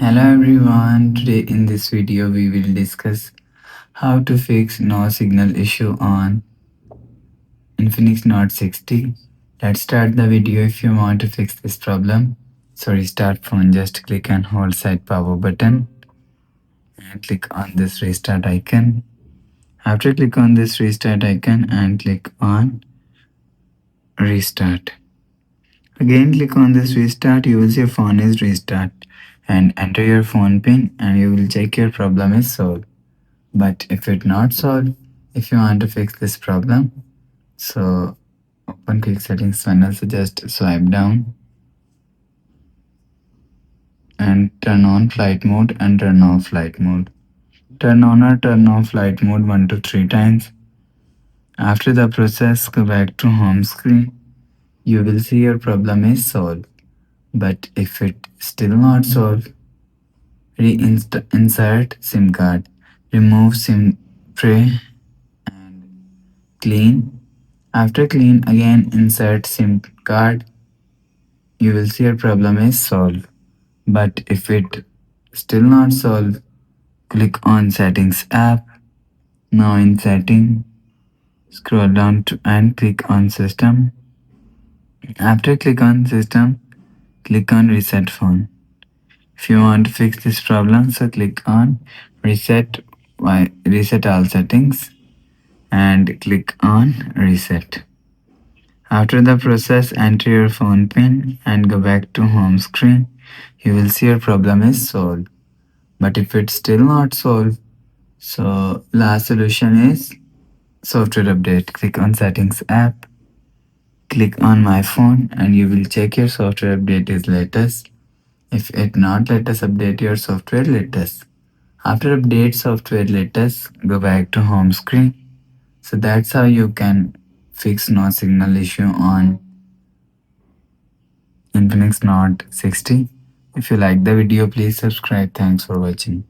Hello everyone, today in this video we will discuss how to fix no signal issue on Infinix Note 60. Let's start the video. If you want to fix this problem, so restart phone, just click and hold side power button and click on this restart icon. After click on this restart icon and click on restart. Again click on this restart, you will see your phone is restart and enter your phone pin and you will check your problem is solved. But if it not solved, if you want to fix this problem, so open quick settings panel, so just swipe down and turn on flight mode and turn off flight mode. Turn on or turn off flight mode 1 to 3 times. After the process, go back to home screen. You will see your problem is solved. But if it still not solved, reinsert SIM card. Remove SIM tray and clean. After clean, again insert SIM card. You will see your problem is solved. But if it still not solved, click on settings app. Now in setting, scroll down to and click on system. After click on system, click on reset phone. If you want to fix this problem, so click on reset all settings and click on reset. After the process, enter your phone pin and go back to home screen. You will see your problem is solved. But if it's still not solved, so last solution is software update. Click on settings app, click on my phone and you will check your software update is latest. If it not latest, update your software latest. After update software latest, go back to home screen. So that's how you can fix no signal issue on Infinix Note 60. If you like the video, please subscribe. Thanks for watching.